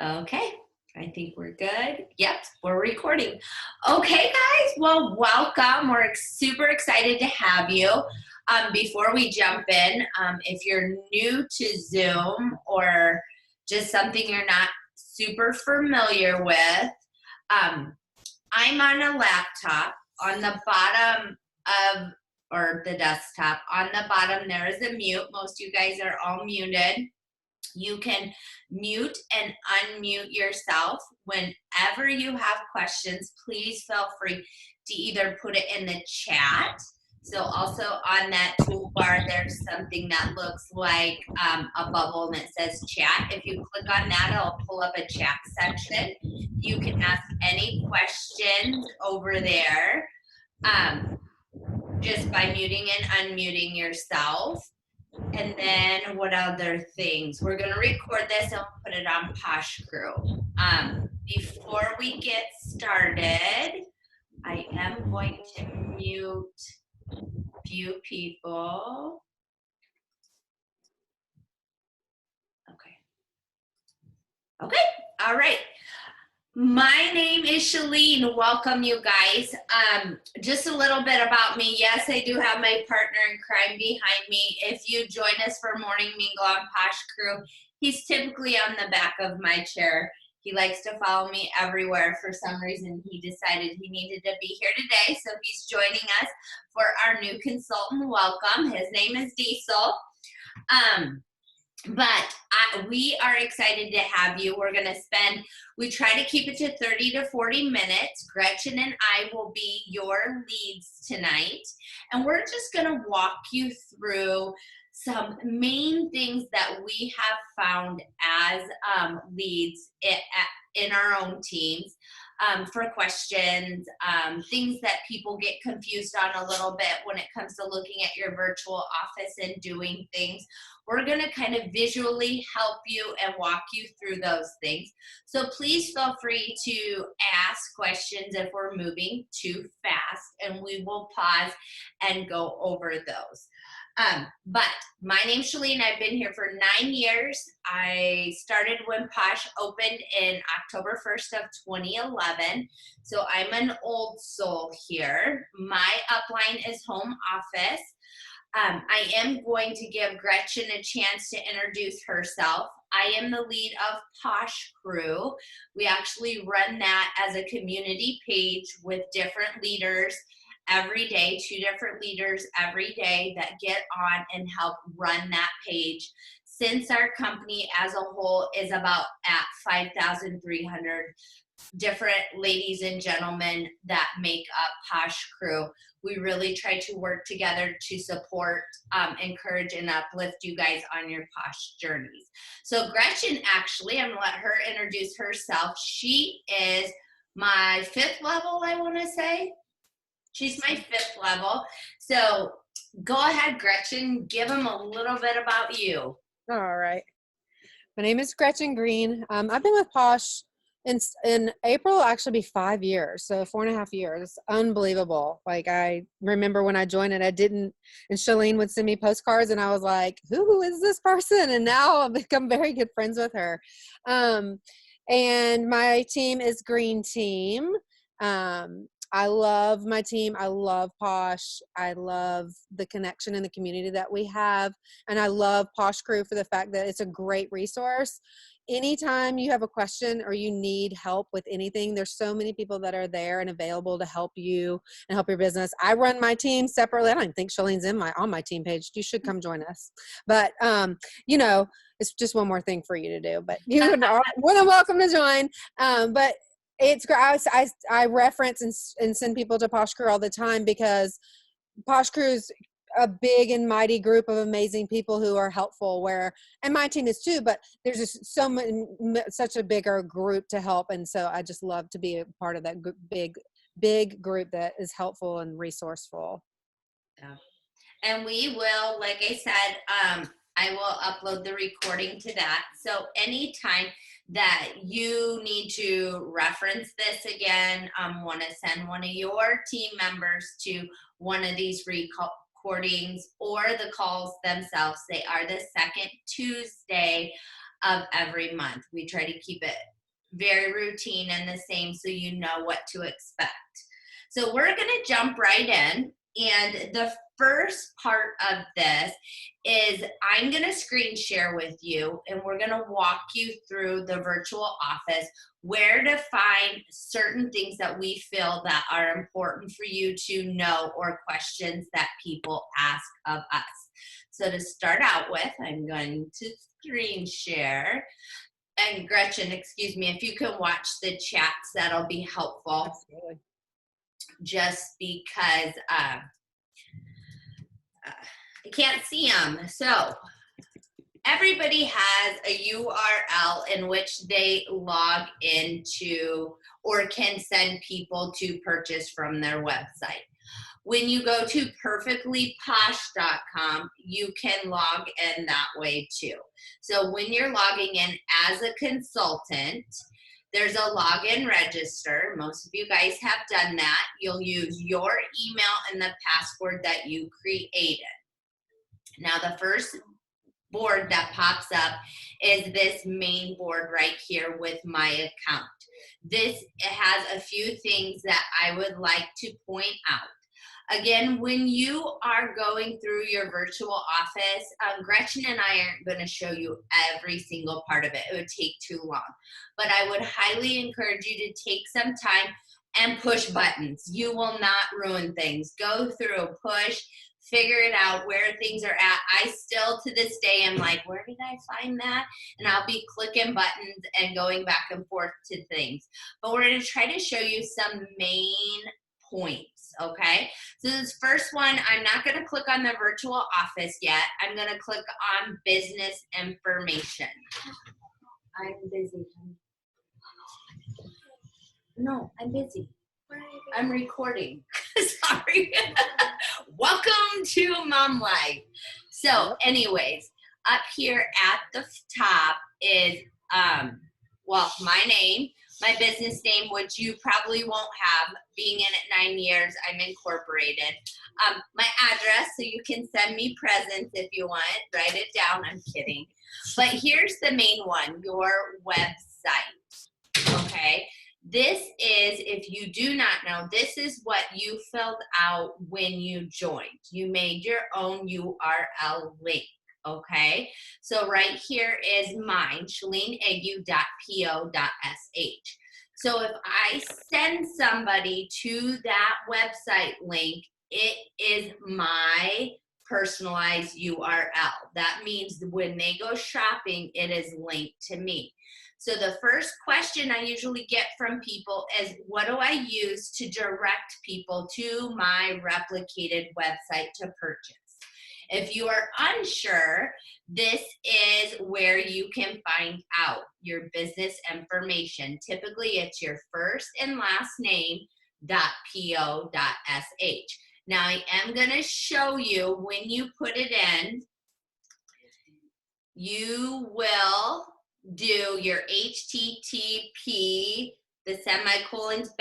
Okay, I think we're good. Yep, we're recording. Okay, guys, well, welcome. We're super excited to have you. Before we jump in, if you're new to Zoom or just something you're not super familiar with, I'm on a laptop. On the bottom of, or the desktop, on the bottom there is a mute. Most of you guys are all muted. You can mute and unmute yourself. Whenever you have questions, please feel free to either put it in the chat. So also on that toolbar, there's something that looks like a bubble and it says chat. If you click on that, it'll pull up a chat section. You can ask any questions over there just by muting and unmuting yourself. And then what other things? We're going to record this and put it on Posh Crew. Before we get started, I am going to mute a few people. Okay, all right. My name is Shalene. Welcome, you guys. Just a little bit about me. Yes, I do have my partner in crime behind me. If you join us for Morning Mingle on Posh Crew, he's typically on the back of my chair. He likes to follow me everywhere. For some reason, he decided he needed to be here today, so he's joining us for our new consultant. Welcome. His name is Diesel. We are excited to have you. We're going to we try to keep it to 30 to 40 minutes. Gretchen and I will be your leads tonight. And we're just going to walk you through some main things that we have found as leads in our own teams. For questions, things that people get confused on a little bit when it comes to looking at your virtual office and doing things. We're going to kind of visually help you and walk you through those things. So please feel free to ask questions if we're moving too fast, and we will pause and go over those. But my name's Shalene. I've been here for 9 years. I started when Posh opened in October 1st of 2011. So I'm an old soul here. My upline is home office. I am going to give Gretchen a chance to introduce herself. I am the lead of Posh Crew. We actually run that as a community page with different leaders every day, 2 different leaders every day that get on and help run that page. Since our company as a whole is about at 5,300 different ladies and gentlemen that make up Posh Crew, we really try to work together to support, encourage, and uplift you guys on your Posh journeys. So Gretchen, actually, I'm gonna let her introduce herself. She is my 5th level, I wanna say. She's my 5th level. So go ahead, Gretchen, give them a little bit about you. All right. My name is Gretchen Green. I've been with Posh in April, will actually be 5 years. So 4.5 years. Unbelievable. Like, I remember when I joined it, and Shalene would send me postcards and I was like, who is this person? And now I've become very good friends with her. And my team is Green Team. I love my team. I love Posh. I love the connection and the community that we have. And I love Posh Crew for the fact that it's a great resource. Anytime you have a question or you need help with anything, there's so many people that are there and available to help you and help your business. I run my team separately. I don't even think Shalene's on my team page. You should come join us. But, you know, it's just one more thing for you to do. But you are more than welcome to join. But it's great. I reference and send people to Posh Crew all the time because Posh Crew's a big and mighty group of amazing people who are helpful, and my team is too, but there's just such a bigger group to help. And so I just love to be a part of that big group that is helpful and resourceful. Yeah. And we will, like I said, I will upload the recording to that. So anytime that you need to reference this again, want to send one of your team members to one of these recordings or the calls themselves, they are the 2nd Tuesday of every month. We try to keep it very routine and the same, so you know what to expect. So we're going to jump right in. And the first part of this is I'm going to screen share with you, and we're going to walk you through the virtual office, where to find certain things that we feel that are important for you to know, or questions that people ask of us. So to start out with, I'm going to screen share. And Gretchen, excuse me, if you can watch the chats, that'll be helpful. Absolutely. Just because I can't see them. So everybody has a URL in which they log into or can send people to purchase from their website. When you go to perfectlyposh.com, you can log in that way too. So when you're logging in as a consultant, there's a login register. Most of you guys have done that. You'll use your email and the password that you created. Now, the first board that pops up is this main board right here with my account. This has a few things that I would like to point out. Again, when you are going through your virtual office, Gretchen and I aren't going to show you every single part of it. It would take too long. But I would highly encourage you to take some time and push buttons. You will not ruin things. Go through, push, figure it out where things are at. I still, to this day, am like, where did I find that? And I'll be clicking buttons and going back and forth to things. But we're going to try to show you some main points, okay? So this first one, I'm not going to click on the virtual office yet. I'm going to click on business information. I'm busy. No, I'm busy. I'm recording. Sorry. Welcome to Mom Life. So anyways, up here at the top is, well, my name, my business name, which you probably won't have. Being in it 9 years, I'm incorporated. My address, so you can send me presents if you want. Write it down. I'm kidding. But here's the main one, your website. Okay. This is, if you do not know, this is what you filled out when you joined. You made your own URL link. Okay, so right here is mine, shaleneagu.po.sh. So if I send somebody to that website link, it is my personalized URL. That means when they go shopping, it is linked to me. So the first question I usually get from people is, what do I use to direct people to my replicated website to purchase? If you are unsure, this is where you can find out your business information. Typically, it's your first and last name .po.sh. Now, I am going to show you when you put it in, you will do your HTTP, the semicolons /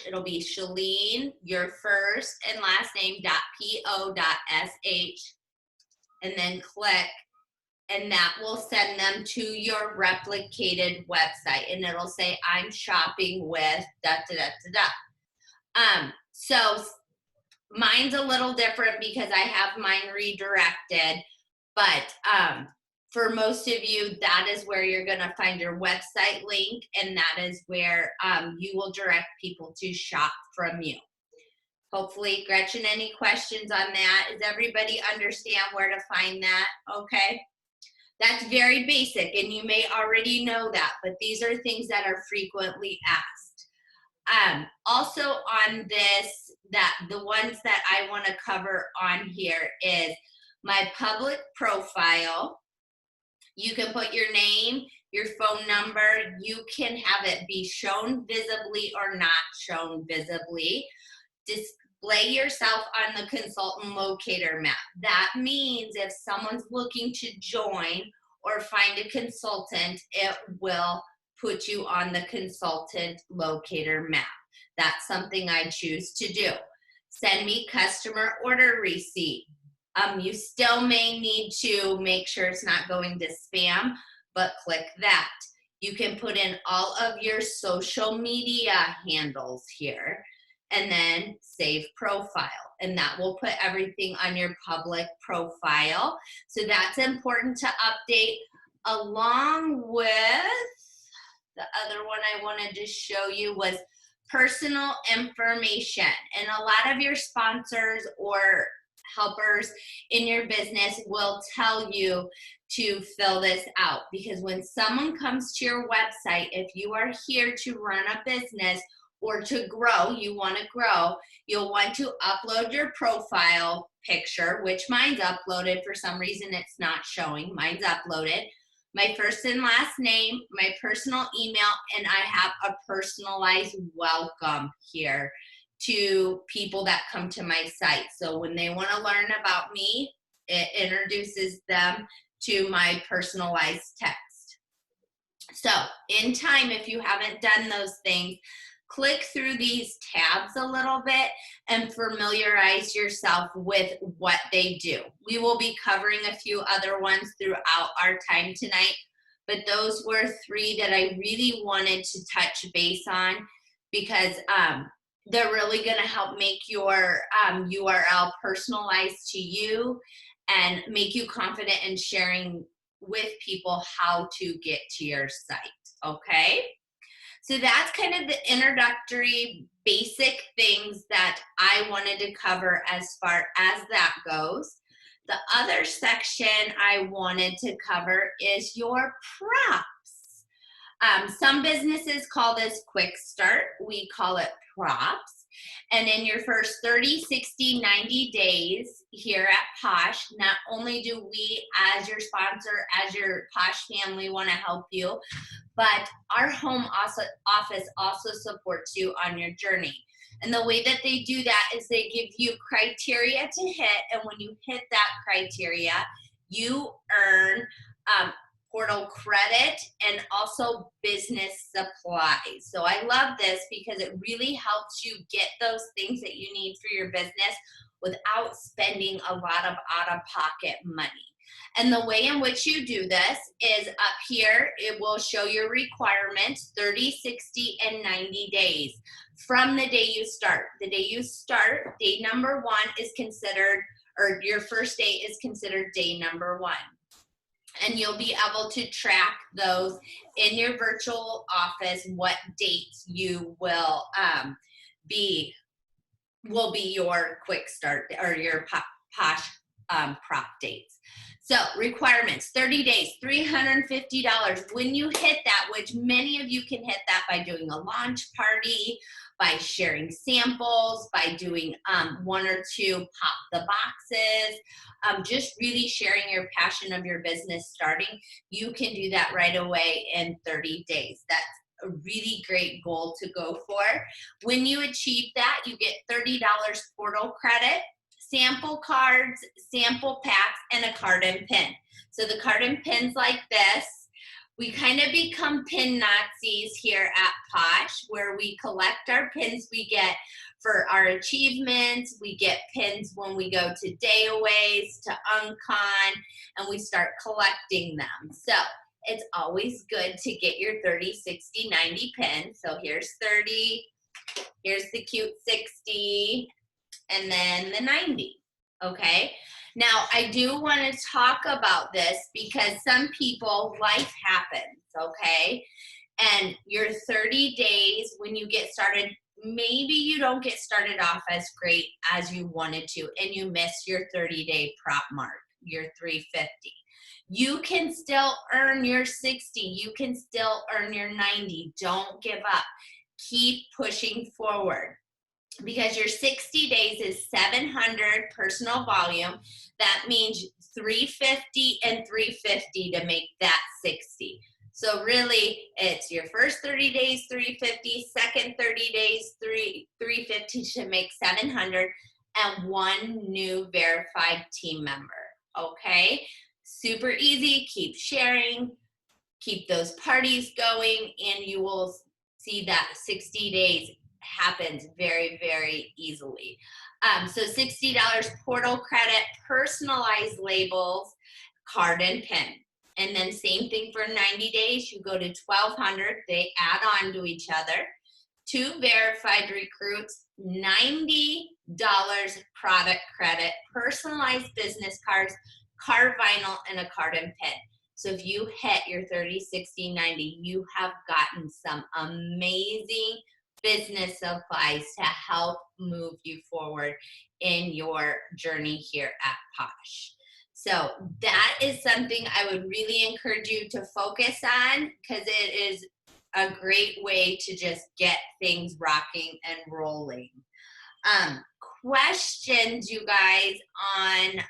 it'll be Shalene, your first and last name .po.sh, and then click, and that will send them to your replicated website, and it'll say, I'm shopping with so mine's a little different because I have mine redirected, but for most of you, that is where you're going to find your website link, and that is where you will direct people to shop from you. Hopefully, Gretchen, any questions on that? Does everybody understand where to find that? Okay. That's very basic, and you may already know that, but these are things that are frequently asked. Also on this, the ones that I want to cover on here is my public profile. You can put your name, your phone number. You can have it be shown visibly or not shown visibly. Display yourself on the consultant locator map. That means if someone's looking to join or find a consultant, it will put you on the consultant locator map. That's something I choose to do. Send me customer order receipt. You still may need to make sure it's not going to spam, but click that. You can put in all of your social media handles here and then save profile. And that will put everything on your public profile. So that's important to update, along with the other one I wanted to show you was personal information. And a lot of your sponsors or helpers in your business will tell you to fill this out, because when someone comes to your website, if you are here to run a business or to grow, you want to grow, you'll want to upload your profile picture, which mine's uploaded. For some reason it's not showing. Mine's uploaded. My first and last name, my personal email, and I have a personalized welcome here to people that come to my site. So when they want to learn about me, it introduces them to my personalized text. So in time, if you haven't done those things, click through these tabs a little bit and familiarize yourself with what they do. We will be covering a few other ones throughout our time tonight, but those were 3 that I really wanted to touch base on, because they're really going to help make your URL personalized to you and make you confident in sharing with people how to get to your site, okay? So that's kind of the introductory basic things that I wanted to cover as far as that goes. The other section I wanted to cover is your props. Some businesses call this quick start. We call it props. And in your first 30, 60, 90 days here at Posh, not only do we as your sponsor, as your Posh family want to help you, but our home office also supports you on your journey. And the way that they do that is they give you criteria to hit, and when you hit that criteria, you earn portal credit and also business supplies. So I love this because it really helps you get those things that you need for your business without spending a lot of out-of-pocket money. And the way in which you do this is up here, it will show your requirements, 30, 60, and 90 days from the day you start. The day you start, day number 1 is considered, or your first day is considered day number 1. And you'll be able to track those in your virtual office, what dates you will be your quick start or your Posh prop dates. So requirements, 30 days, $350. When you hit that, which many of you can hit that by doing a launch party, by sharing samples, by doing 1 or 2 pop the boxes, just really sharing your passion of your business starting, you can do that right away in 30 days. That's a really great goal to go for. When you achieve that, you get $30 portal credit, sample cards, sample packs, and a card and pin. So the card and pins like this. We kind of become pin Nazis here at Posh, where we collect our pins we get for our achievements. We get pins when we go to dayaways, to Uncon, and we start collecting them. So it's always good to get your 30, 60, 90 pins. So here's 30, here's the cute 60, and then the 90, okay? Now, I do want to talk about this because some people, life happens, okay? And your 30 days when you get started, maybe you don't get started off as great as you wanted to, and you miss your 30-day prop mark, your 350. You can still earn your 60. You can still earn your 90. Don't give up. Keep pushing forward, because your 60 days is 700 personal volume. That means 350 and 350 to make that 60. So really, it's your first 30 days, 350, second 30 days, 350 to make 700, and 1 new verified team member, okay? Super easy. Keep sharing, keep those parties going, and you will see that 60 days happens very, very easily. So $60 portal credit, personalized labels, card and pin. And then same thing for 90 days. You go to 1,200. They add on to each other. 2 verified recruits, $90 product credit, personalized business cards, card vinyl, and a card and pin. So if you hit your 30, 60, 90, you have gotten some amazing business supplies to help move you forward in your journey here at Posh. So that is something I would really encourage you to focus on, because it is a great way to just get things rocking and rolling. Questions, you guys, on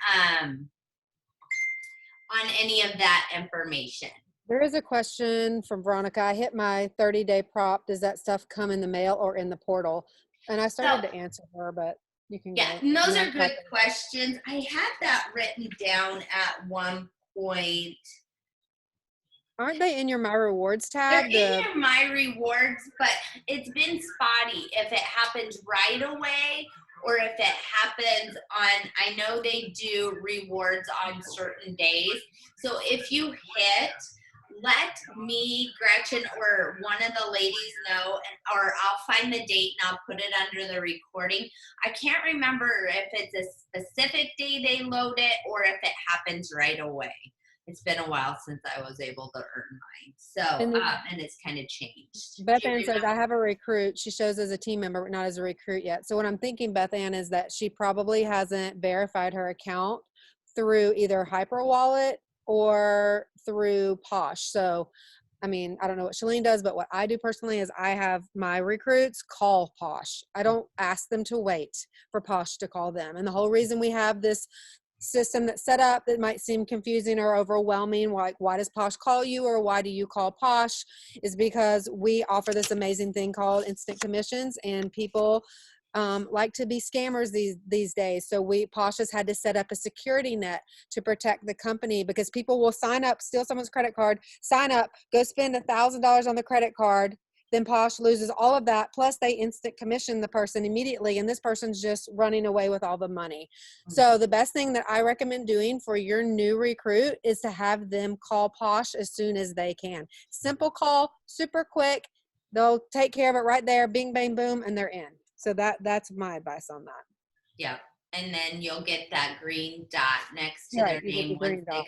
any of that information? There is a question from Veronica. I hit my 30-day prop. Does that stuff come in the mail or in the portal? And I started to answer her, but you can go. And those are good questions. I had that written down at one point. Aren't they in your My Rewards tab? They're in your My Rewards, but it's been spotty if it happens right away or if it happens on, I know they do rewards on certain days. So if you hit, let me, Gretchen, or one of the ladies know, or I'll find the date and I'll put it under the recording. I can't remember if it's a specific day they load it or if it happens right away. It's been a while since I was able to earn mine. So, and it's kind of changed. Beth Ann says, I have a recruit. She shows as a team member, but not as a recruit yet. So what I'm thinking, Beth Ann, is that she probably hasn't verified her account through either Hyperwallet or through Posh. So, I mean, I don't know what Shalene does, but what I do personally is I have my recruits call Posh. I don't ask them to wait for Posh to call them. And the whole reason we have this system that's set up that might seem confusing or overwhelming, like why does Posh call you or why do you call Posh, is because we offer this amazing thing called instant commissions, and people like to be scammers these days. So Posh has had to set up a security net to protect the company, because people will sign up, steal someone's credit card, sign up, go spend $1,000 on the credit card. Then Posh loses all of that, plus they instant commission the person immediately, and this person's just running away with all the money. So the best thing that I recommend doing for your new recruit is to have them call Posh as soon as they can. Simple call, super quick. They'll take care of it right there, bing, bang, boom, and they're in. So that's my advice on that. Yeah. And then you'll get that green dot next to their name.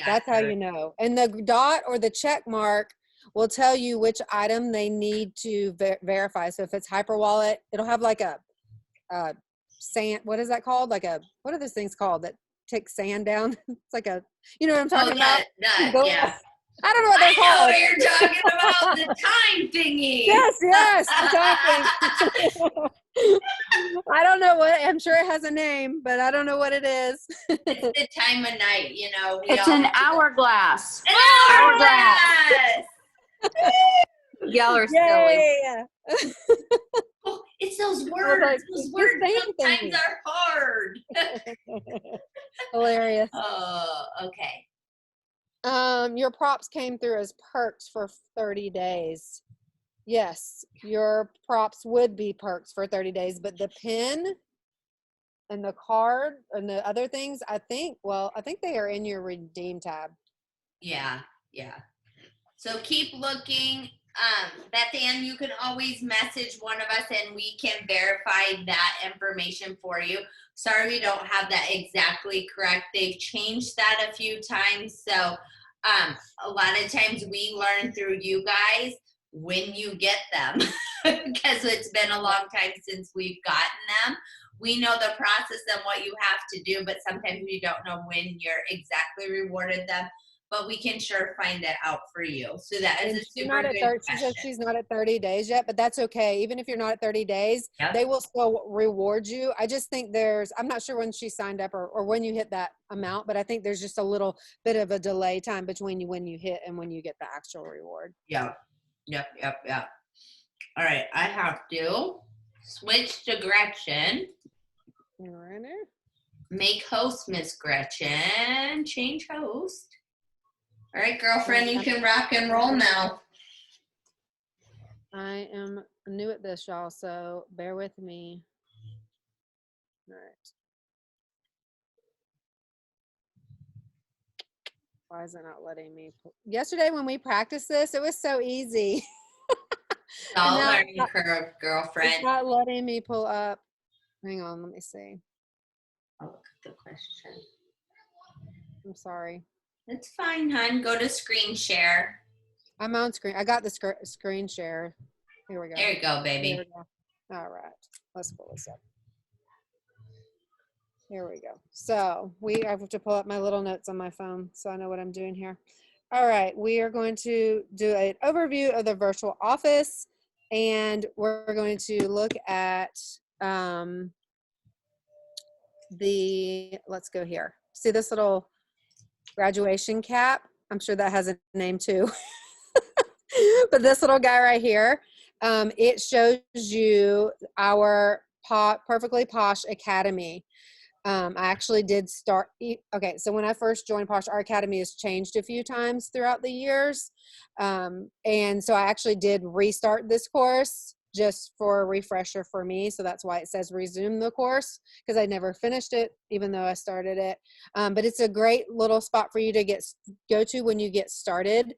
That's how you know. And the dot or the check mark will tell you which item they need to verify. So if it's Hyperwallet, it'll have like a sand, what is that called? Like what are those things called that take sand down? It's like you know what I'm talking about? Yeah. I don't know what they're called. I know what you're talking about, the time thingy. Yes, the time thing. I don't know I'm sure it has a name, but I don't know what it is. It's the time of night, you know. It's an hourglass. An hourglass! Y'all are silly. Oh, it's those words. Those words sometimes are hard. Hilarious. Oh, okay. Your props came through as perks for 30 days. Yes, your props would be perks for 30 days, but the pin and the card and the other things, I think they are in your redeem tab. Yeah. So keep looking. Beth Ann, you can always message one of us and we can verify that information for you. Sorry we don't have that exactly correct. They've changed that a few times. So a lot of times we learn through you guys when you get them, because it's been a long time since we've gotten them. We know the process and what you have to do, but sometimes we don't know when you're exactly rewarded them. But we can sure find it out for you. So that is a super good question. She says she's not at 30 days yet, but that's okay. Even if you're not at 30 days, they will still reward you. I just think I'm not sure when she signed up or when you hit that amount, but I think there's just a little bit of a delay time between when you hit and when you get the actual reward. Yep. All right, I have to switch to Gretchen. Make host, Miss Gretchen. Change host. All right, girlfriend, you can rock and roll now. I am new at this, y'all, so bear with me. All right. Why is it not letting me? Yesterday when we practiced this, it was so easy. All Now learning curve, girlfriend. it's not letting me pull up. Hang on, let me see. I'll look at the question. I'm sorry. It's fine, hon. Go to screen share. I'm on screen. I got the screen share. Here we go. There you go, baby. There we go. All right. Let's pull this up. Here we go. So I have to pull up my little notes on my phone so I know what I'm doing here. All right. We are going to do an overview of the virtual office, and we're going to look at let's go here. See this little graduation cap? I'm sure that has a name too. But this little guy right here, it shows you our Perfectly Posh Academy. I actually did start, okay, so when I first joined Posh, our academy has changed a few times throughout the years. And so I actually did restart this course just for a refresher for me. So that's why it says resume the course, because I never finished it, even though I started it. But it's a great little spot for you to go to when you get started.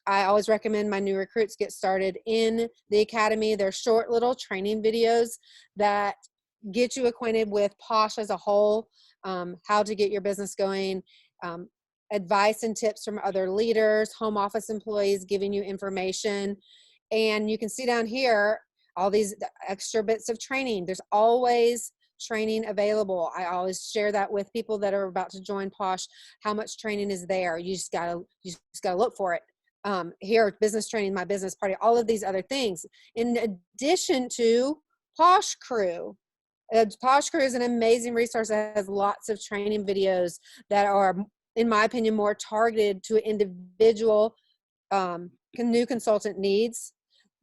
I always recommend my new recruits get started in the academy. They're short little training videos that get you acquainted with Posh as a whole, how to get your business going, advice and tips from other leaders, home office employees giving you information. And you can see down here all these extra bits of training. There's always training available. I always share that with people that are about to join Posh, how much training is there. You just gotta look for it. Here, business training, my business party, all of these other things. In addition to Posh Crew. Posh Crew is an amazing resource that has lots of training videos that are, in my opinion, more targeted to individual new consultant needs.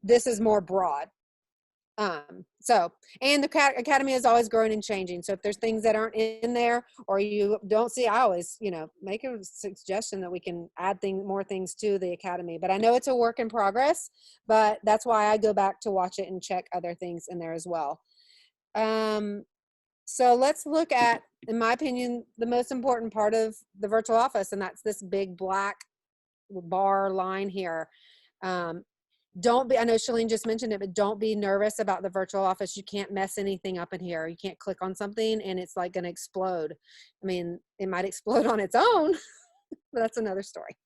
This is more broad. And the academy is always growing and changing. So if there's things that aren't in there or you don't see, I always, make a suggestion that we can add more things to the academy. But I know it's a work in progress, but that's why I go back to watch it and check other things in there as well. So let's look at, in my opinion, the most important part of the virtual office, and that's this big black bar line here. Don't be, I know Shalene just mentioned it, but don't be nervous about the virtual office. You can't mess anything up in here. You can't click on something and it's like going to explode. I mean, it might explode on its own, but that's another story.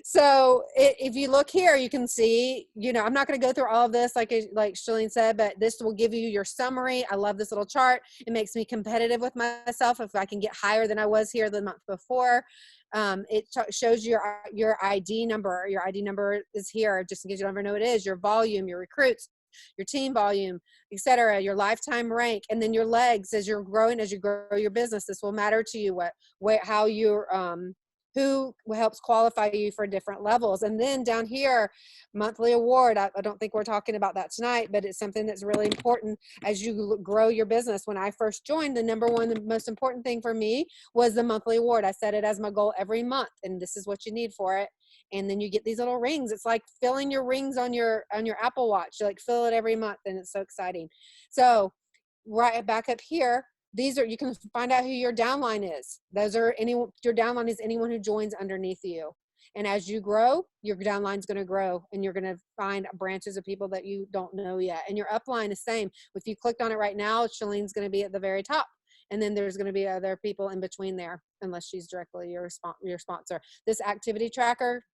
So if you look here, you can see, I'm not going to go through all of this like Shalene said, but this will give you your summary. I love this little chart. It makes me competitive with myself if I can get higher than I was here the month before. It shows your ID number. Your ID number is here, just in case you don't ever know what it is. Your volume, your recruits, your team volume, etc., your lifetime rank, and then your legs as you're growing, as you grow your business. This will matter to you. How you're who helps qualify you for different levels. And then down here, monthly award. I don't think we're talking about that tonight, but it's something that's really important as you grow your business. When I first joined, the most important thing for me was the monthly award. I set it as my goal every month, and this is what you need for it. And then you get these little rings. It's like filling your rings on your Apple Watch. You fill it every month, and it's so exciting. So right back up here, you can find out who your downline is. Your downline is anyone who joins underneath you. And as you grow, your downline's going to grow, and you're going to find branches of people that you don't know yet. And your upline is same. If you clicked on it right now, Shalene's going to be at the very top. And then there's going to be other people in between there, unless she's directly your sponsor. This activity tracker,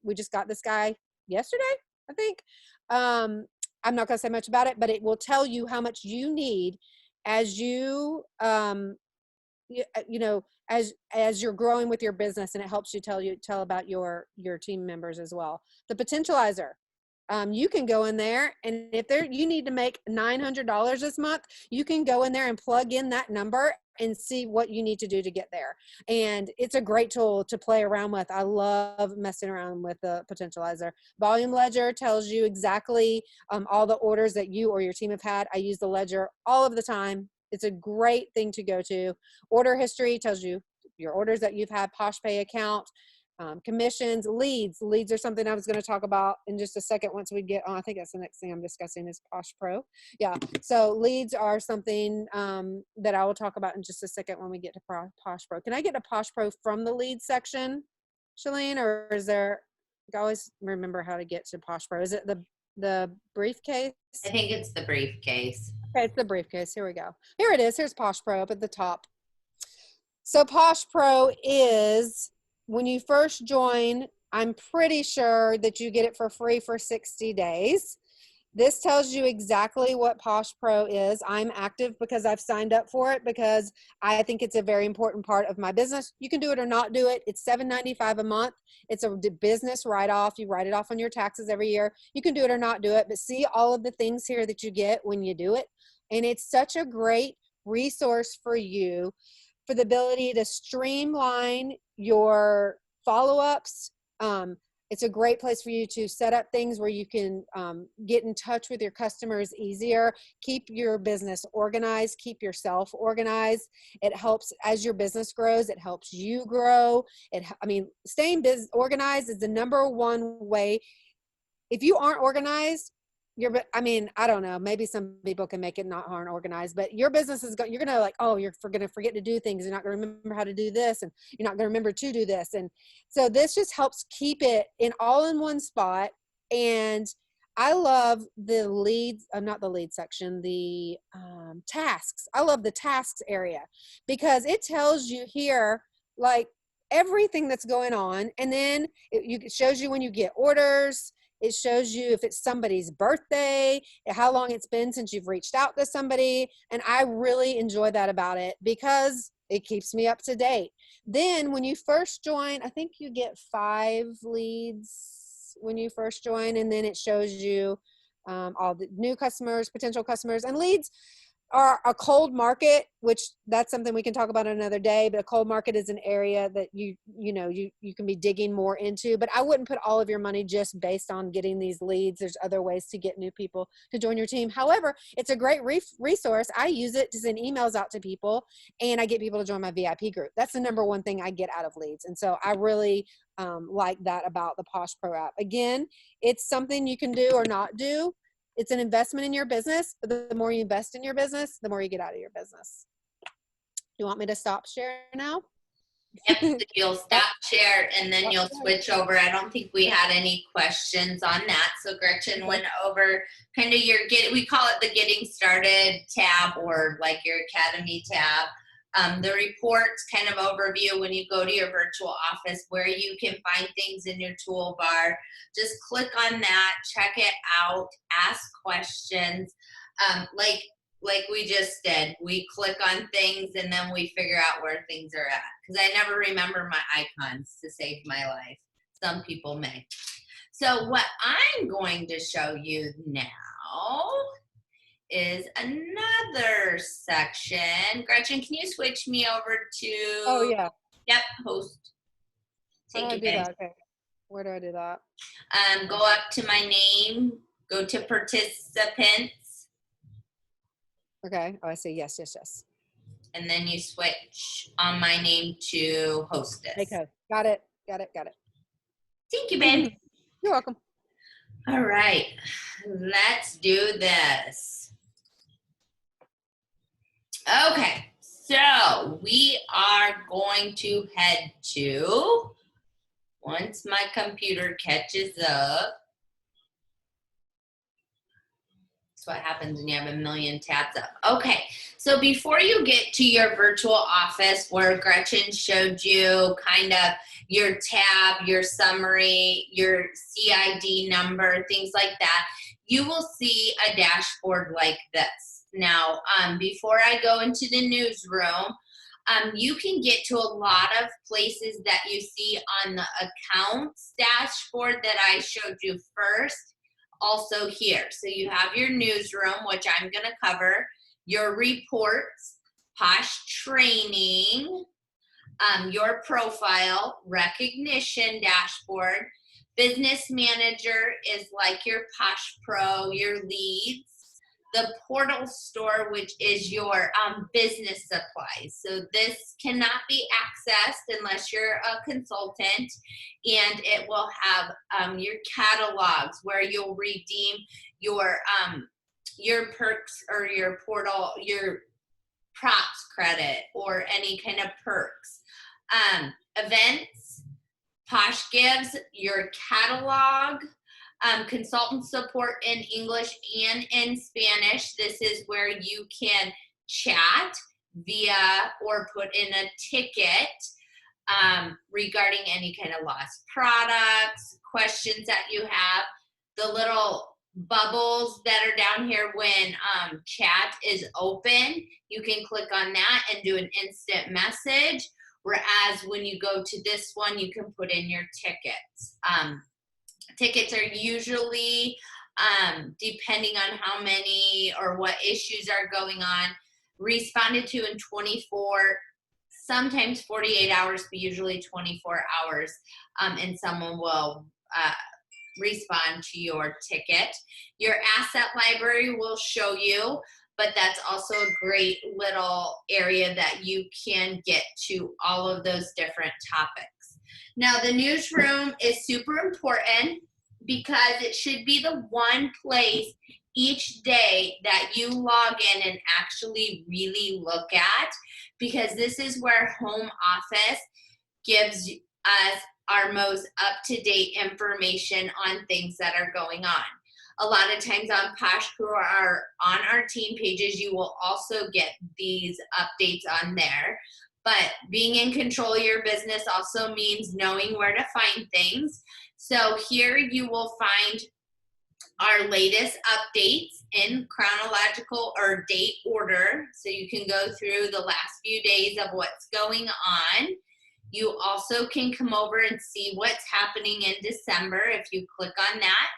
we just got this guy yesterday, I think. I'm not going to say much about it, but it will tell you how much you need as you as you're growing with your business, and it helps you tell about your team members as well. The potentializer, you can go in there, and if you need to make $900 this month, you can go in there and plug in that number and see what you need to do to get there. And it's a great tool to play around with. I love messing around with the potentializer. Volume ledger tells you exactly all the orders that you or your team have had. I use the ledger all of the time. It's a great thing to go to. Order history tells you your orders that you've had, PoshPay account. Commissions, leads are something I was going to talk about in just a second once we get on. I think that's the next thing I'm discussing is Posh Pro. Yeah, so leads are something that I will talk about in just a second when we get to Posh Pro. Can I get to Posh Pro from the lead section, Shalene, or is there, I always remember how to get to Posh Pro. Is it the briefcase? I think it's the briefcase. Okay, it's the briefcase. Here we go. Here it is. Here's Posh Pro up at the top. So Posh Pro is, when you first join, I'm pretty sure that you get it for free for 60 days. This tells you exactly what Posh Pro is. I'm active because I've signed up for it because I think it's a very important part of my business. You can do it or not do it. It's $7.95 a month. It's a business write-off. You write it off on your taxes every year. You can do it or not do it, but see all of the things here that you get when you do it. And it's such a great resource for you for the ability to streamline your follow-ups. It's a great place for you to set up things where you can get in touch with your customers easier, keep your business organized, keep yourself organized. It helps as your business grows, it helps you grow. Staying organized is the number one way. If you aren't organized, I don't know, maybe some people can make it not aren't organized, but your business is you're gonna you're gonna forget to do things. You're not gonna remember how to do this, and you're not gonna remember to do this. And so this just helps keep it all in one spot. And I love the leads, not the lead section, the tasks. I love the tasks area because it tells you here, like, everything that's going on. And then it shows you when you get orders. It shows you if it's somebody's birthday, how long it's been since you've reached out to somebody. And I really enjoy that about it because it keeps me up to date. Then when you first join, I think you get 5 leads when you first join. And then it shows you all the new customers, potential customers, and leads are a cold market, which that's something we can talk about another day, but a cold market is an area that you can be digging more into. But I wouldn't put all of your money just based on getting these leads. There's other ways to get new people to join your team. However, it's a great resource. I use it to send emails out to people, and I get people to join my VIP group. That's the number one thing I get out of leads. And so I really like that about the Posh Pro app. Again, it's something you can do or not do. It's an investment in your business, but the more you invest in your business, the more you get out of your business. You want me to stop share now? Yep, so you'll stop share and then you'll switch over. I don't think we had any questions on that. So Gretchen went over kind of we call it the getting started tab, or like your academy tab. The reports kind of overview when you go to your virtual office, where you can find things in your toolbar. Just click on that, check it out, ask questions. Like we just did, we click on things and then we figure out where things are at. Because I never remember my icons to save my life. Some people may. So what I'm going to show you now is another section. Gretchen, can you switch me over to? Oh yeah. Yep, host. How do I do that? Okay. Where do I do that? Go up to my name. Go to participants. Okay. Oh, I see. Yes. And then you switch on my name to hostess. Okay. Got it. Thank you, babe. You're welcome. All right. Let's do this. Okay. So we are going to head to, once my computer catches up. That's what happens when you have a million tabs up. Okay, so before you get to your virtual office where Gretchen showed you kind of your tab, your summary, your CID number, things like that, you will see a dashboard like this. Now, before I go into the newsroom, you can get to a lot of places that you see on the accounts dashboard that I showed you first. Also here. So you have your newsroom, which I'm going to cover, your reports, Posh training, your profile, recognition dashboard, business manager is like your Posh Pro, your leads, the portal store, which is your business supplies. So this cannot be accessed unless you're a consultant, and it will have your catalogs where you'll redeem your perks or your portal, your props credit or any kind of perks. Events, Posh gives your catalog, consultant support in English and in Spanish. This is where you can chat via or put in a ticket regarding any kind of lost products, questions that you have. The little bubbles that are down here when chat is open, you can click on that and do an instant message. Whereas when you go to this one, you can put in your tickets. Tickets are usually, depending on how many or what issues are going on, responded to in 24, sometimes 48 hours, but usually 24 hours, and someone will respond to your ticket. Your asset library will show you, but that's also a great little area that you can get to all of those different topics. Now, the newsroom is super important because it should be the one place each day that you log in and actually really look at, because this is where home office gives us our most up-to-date information on things that are going on. A lot of times on Posh Crew or on our team pages, you will also get these updates on there. But being in control of your business also means knowing where to find things. So here you will find our latest updates in chronological or date order. So you can go through the last few days of what's going on. You also can come over and see what's happening in December. If you click on that,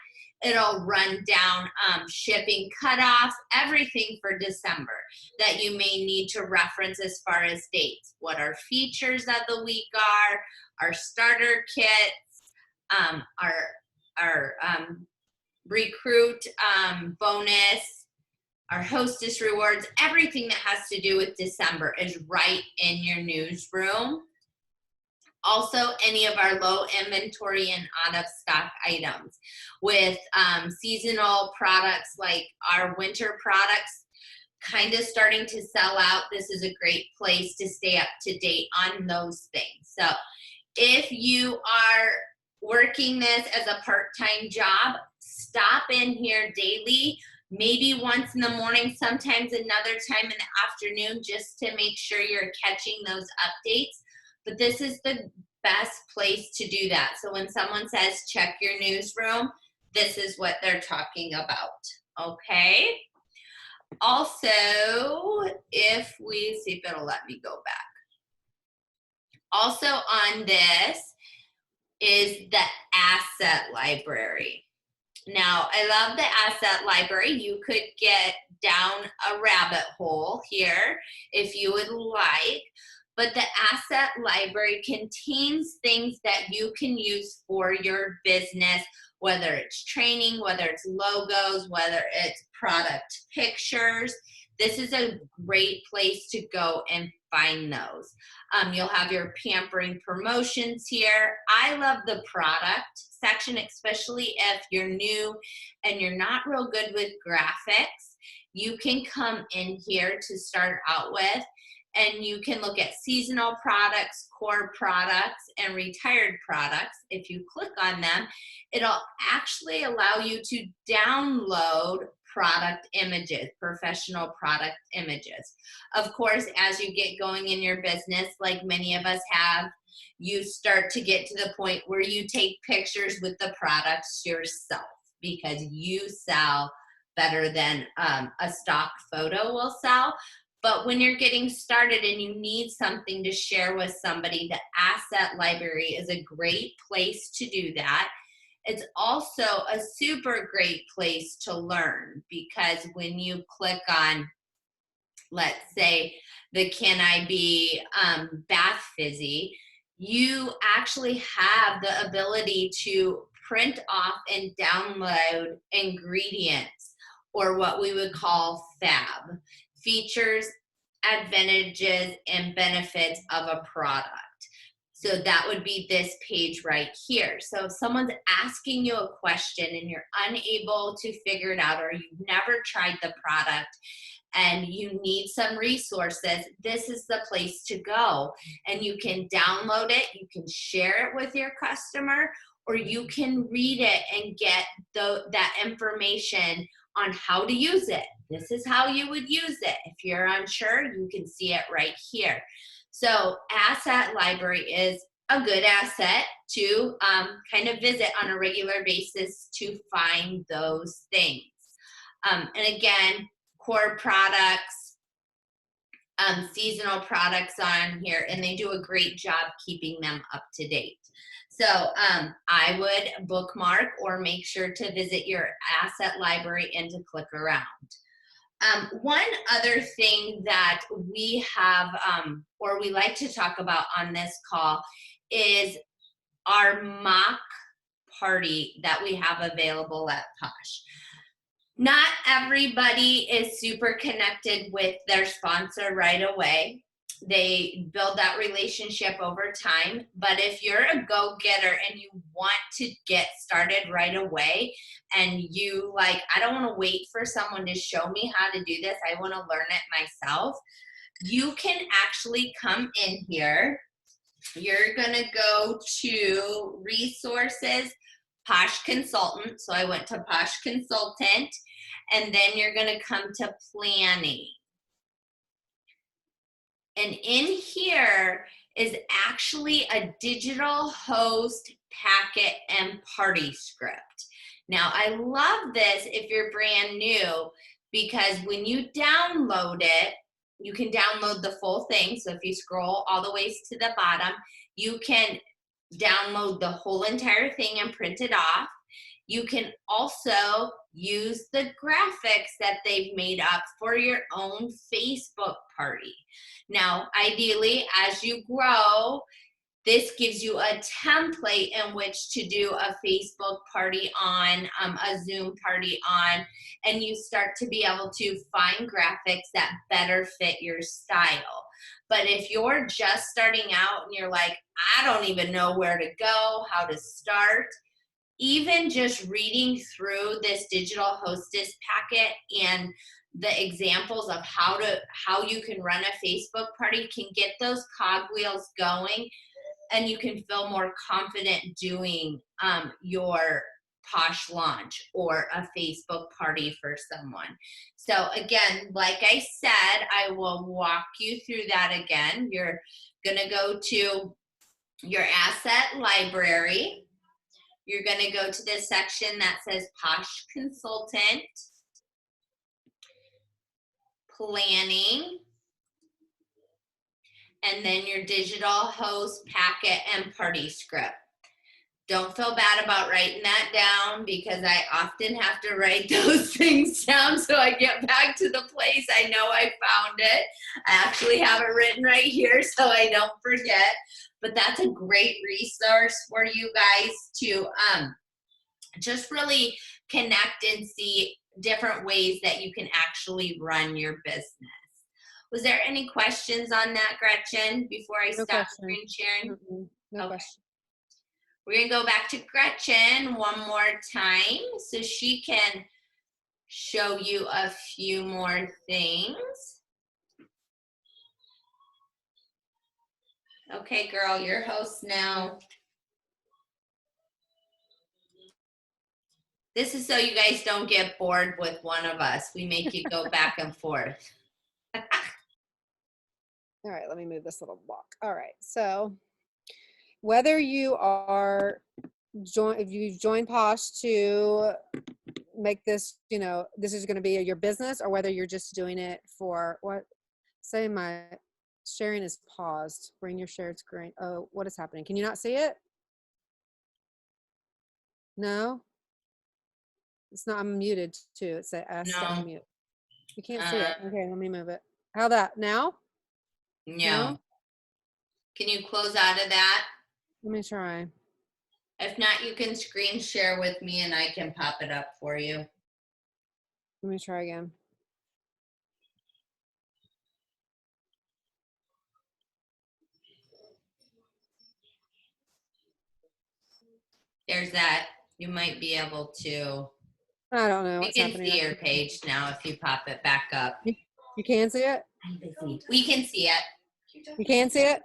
it'll run down shipping cutoffs, everything for December that you may need to reference as far as dates. What our features of the week are, our starter kits, our recruit bonus, our hostess rewards, everything that has to do with December is right in your newsroom. Also, any of our low inventory and out of stock items. With seasonal products like our winter products kind of starting to sell out, this is a great place to stay up to date on those things. So if you are working this as a part-time job, stop in here daily, maybe once in the morning, sometimes another time in the afternoon, just to make sure you're catching those updates. But this is the best place to do that. So when someone says check your newsroom, this is what they're talking about, okay? Also, if we see if it'll let me go back. Also on this is the asset library. Now, I love the asset library. You could get down a rabbit hole here if you would like. But the asset library contains things that you can use for your business, whether it's training, whether it's logos, whether it's product pictures. This is a great place to go and find those. You'll have your pampering promotions here. I love the product section, especially if you're new and you're not real good with graphics. You can come in here to start out with, and you can look at seasonal products, core products, and retired products. If you click on them, it'll actually allow you to download product images, professional product images. Of course, as you get going in your business, like many of us have, you start to get to the point where you take pictures with the products yourself because you sell better than a stock photo will sell. But when you're getting started and you need something to share with somebody, the asset library is a great place to do that. It's also a super great place to learn, because when you click on, let's say, the Can I Be Bath Fizzy, you actually have the ability to print off and download ingredients or what we would call FAB, features, advantages, and benefits of a product. So that would be this page right here. So if someone's asking you a question and you're unable to figure it out, or you've never tried the product and you need some resources, this is the place to go. And you can download it, you can share it with your customer, or you can read it and get that information on how to use it. This is how you would use it. If you're unsure, you can see it right here. So asset library is a good asset to kind of visit on a regular basis to find those things. And again, core products, seasonal products on here, and they do a great job keeping them up to date. So I would bookmark or make sure to visit your asset library and to click around. One other thing that we have, or we like to talk about on this call, is our mock party that we have available at Posh. Not everybody is super connected with their sponsor right away. They build that relationship over time. But if you're a go-getter and you want to get started right away, and you like, I don't want to wait for someone to show me how to do this, I want to learn it myself, you can actually come in here. You're going to go to resources, Posh Consultant. So I went to Posh Consultant, and then you're going to come to planning. And in here is actually a digital host packet and party script. Now, I love this if you're brand new, because when you download it, you can download the full thing. So if you scroll all the ways to the bottom, you can download the whole entire thing and print it off. You can also use the graphics that they've made up for your own Facebook party. Now, ideally, as you grow, this gives you a template in which to do a Facebook party on, a Zoom party on, and you start to be able to find graphics that better fit your style. But if you're just starting out and you're like, I don't even know where to go, how to start, even just reading through this digital hostess packet and the examples of how you can run a Facebook party can get those cogwheels going, and you can feel more confident doing your Posh launch or a Facebook party for someone. So again, like I said, I will walk you through that again. You're gonna go to your asset library. You're gonna go to this section that says Posh Consultant, Planning, and then your digital host packet and party script. Don't feel bad about writing that down, because I often have to write those things down so I get back to the place I know I found it. I actually have it written right here so I don't forget. But that's a great resource for you guys to just really connect and see different ways that you can actually run your business. Was there any questions on that, Gretchen, before I stop screen sharing? No question. We're going to go back to Gretchen one more time so she can show you a few more things. Okay, girl, you're host now. This is so you guys don't get bored with one of us. We make you go back and forth. All right, let me move this little block. All right, so whether you are if you join Posh to make this, this is going to be your business, or whether you're just doing it for say my sharing is paused. Bring your shared screen. Oh, what is happening? Can you not see it? No? It's not, I'm muted too. It's a ask to unmute. You can't see it. Okay, let me move it. How that now? No. Can you close out of that? Let me try. If not, you can screen share with me and I can pop it up for you. Let me try again. There's that. You might be able to. I don't know We what's can happening. see your page now if you pop it back up. You can see it? I'm busy. We can see it. You can see it?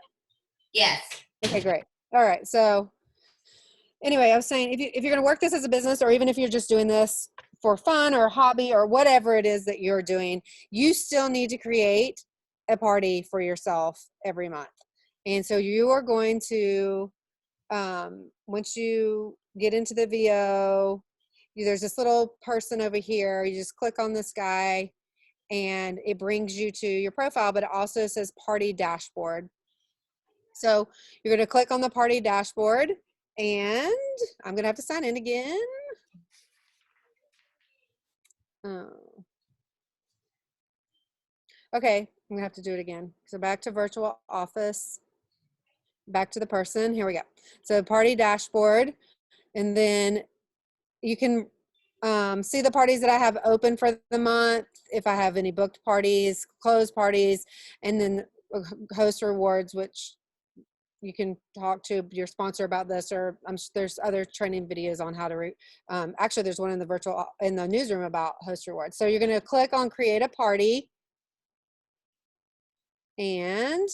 Yes. Okay, great. All right. So anyway, I was saying if you're going to work this as a business, or even if you're just doing this for fun or hobby or whatever it is that you're doing, you still need to create a party for yourself every month. And so you are going to, once you get into the VO, there's this little person over here. You just click on this guy and it brings you to your profile, but it also says party dashboard. So you're going to click on the party dashboard, and I'm going to have to sign in again. Oh. Okay, I'm going to have to do it again. So back to virtual office, back to the person. Here we go. So party dashboard, and then you can see the parties that I have open for the month, if I have any booked parties, closed parties, and then host rewards, which you can talk to your sponsor about this, or there's other training videos on how to actually there's one in the newsroom about host rewards. So you're going to click on create a party, and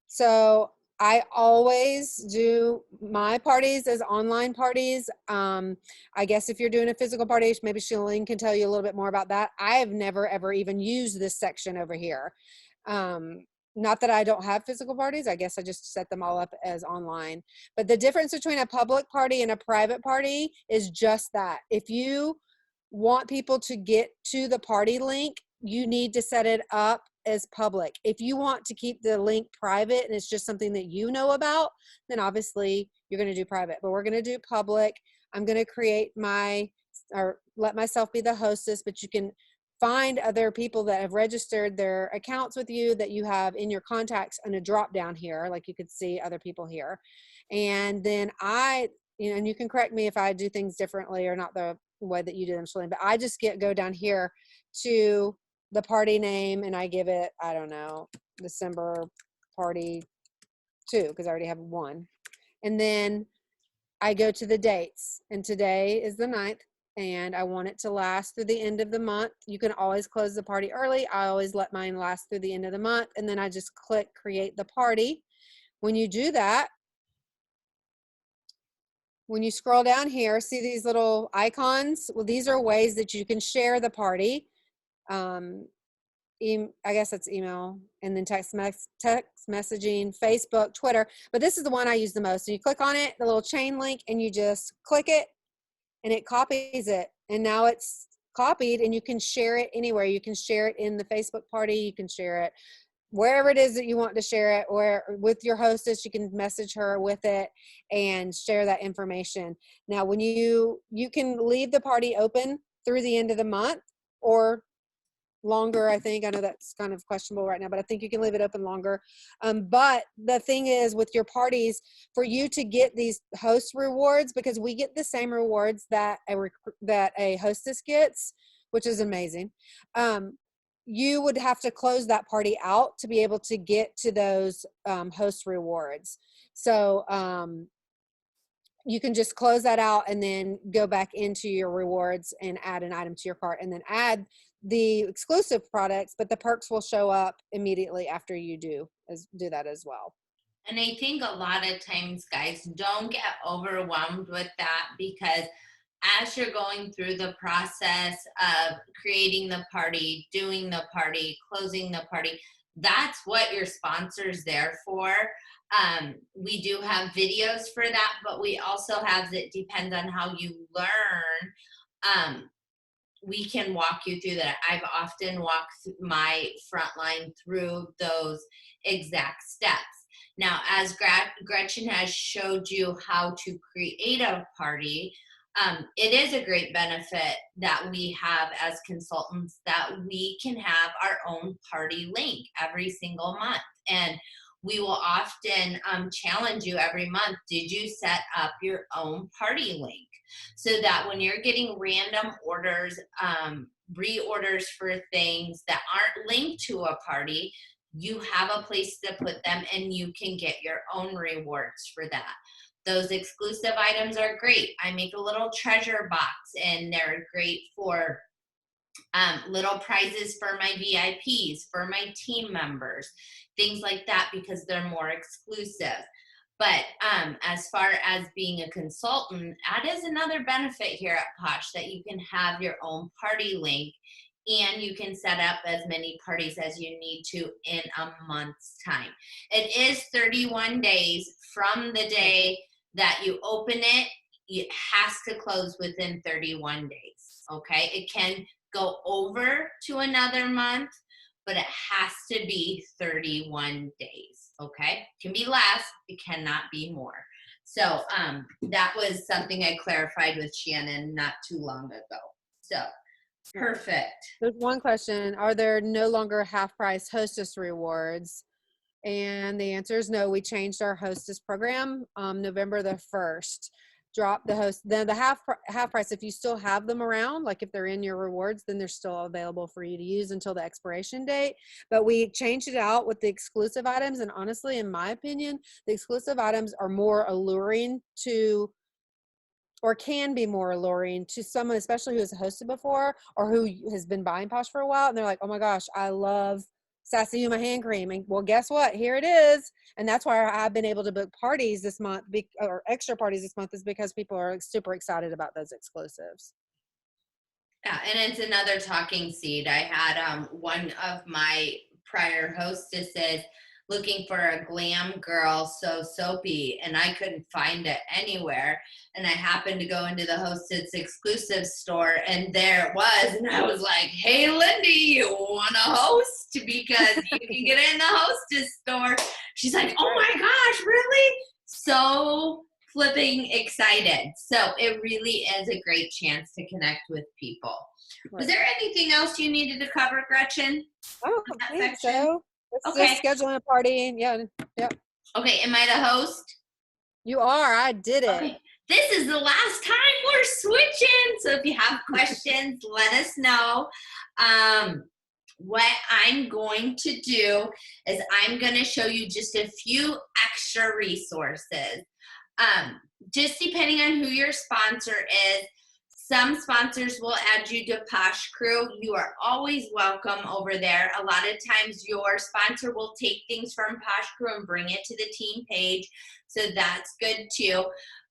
so I always do my parties as online parties. I guess if you're doing a physical party, maybe Shalene can tell you a little bit more about that. I have never ever even used this section over here. Not that I don't have physical parties. I guess I just set them all up as online. But the difference between a public party and a private party is just that. If you want people to get to the party link, you need to set it up as public. If you want to keep the link private and it's just something that you know about, then obviously you're going to do private. But we're going to do public. I'm going to create or let myself be the hostess, but you can find other people that have registered their accounts with you that you have in your contacts on a drop down here, like you could see other people here. And then and you can correct me if I do things differently or not the way that you do them, Shalene, but I just go down here to the party name and I give it, I don't know, December party 2, because I already have 1. And then I go to the dates, and today is the 9th. And I want it to last through the end of the month. You can always close the party early. I always let mine last through the end of the month. And then I just click create the party. When you do that, when you scroll down here, see these little icons? Well, these are ways that you can share the party. I guess that's email, and then text messaging, Facebook, Twitter. But this is the one I use the most. So you click on it, the little chain link, and you just click it. And it copies it, and now it's copied, and you can share it anywhere. You can share it in the Facebook party. You can share it wherever it is that you want to share it, or with your hostess, you can message her with it and share that information. Now, when you can leave the party open through the end of the month or longer. I think, I know that's kind of questionable right now, but I think you can leave it open longer. But the thing is with your parties, for you to get these host rewards, because we get the same rewards that a hostess gets, which is amazing. You would have to close that party out to be able to get to those host rewards. So you can just close that out and then go back into your rewards and add an item to your cart, and then add the exclusive products, but the perks will show up immediately after you do that as well. And I think a lot of times, guys, don't get overwhelmed with that, because as you're going through the process of creating the party, doing the party, closing the party, that's what your sponsor's there for. We do have videos for that, but we also have, that depends on how you learn. We can walk you through that. I've often walked my frontline through those exact steps. Now, as Gretchen has showed you how to create a party, it is a great benefit that we have as consultants, that we can have our own party link every single month. And we will often challenge you every month, did you set up your own party link? So that when you're getting random orders reorders for things that aren't linked to a party, you have a place to put them and you can get your own rewards for that. Those exclusive items are great. I make a little treasure box and they're great for little prizes for my VIPs, for my team members, things like that, because they're more exclusive. But as far as being a consultant, that is another benefit here at Posh, that you can have your own party link and you can set up as many parties as you need to in a month's time. It is 31 days from the day that you open it. It has to close within 31 days, okay? It can go over to another month, but it has to be 31 days, okay? It can be less, it cannot be more. So that was something I clarified with Shannon not too long ago. So perfect. There's one question. Are there no longer half price hostess rewards? And the answer is no. We changed our hostess program November the 1st. Drop the host, then the half price. If you still have them around, like if they're in your rewards, then they're still available for you to use until the expiration date. But we changed it out with the exclusive items. And honestly, in my opinion, the exclusive items are more alluring to, or can be more alluring to someone, especially who has hosted before or who has been buying Posh for a while. And they're like, oh my gosh, I love Sassy Yuma hand cream. And well, guess what? Here it is. And that's why I've been able to book parties this month, or extra parties this month, is because people are super excited about those exclusives. Yeah, and it's another talking seed. I had one of my prior hostesses looking for a glam girl so soapy, and I couldn't find it anywhere. And I happened to go into the hostess exclusive store, and there it was. And I was like, hey, Lindy, you want to host? Because you can get it in the hostess store. She's like, oh my gosh, really? So flipping excited. So it really is a great chance to connect with people. Right. Was there anything else you needed to cover, Gretchen? Oh, I think so. Let's just scheduling a party. Yeah. Yep. Okay. Am I the host? You are. I did it. Okay. This is the last time we're switching. So if you have questions, let us know. What I'm going to do is I'm going to show you just a few extra resources. Just depending on who your sponsor is. Some sponsors will add you to Posh Crew. You are always welcome over there. A lot of times your sponsor will take things from Posh Crew and bring it to the team page. So that's good too.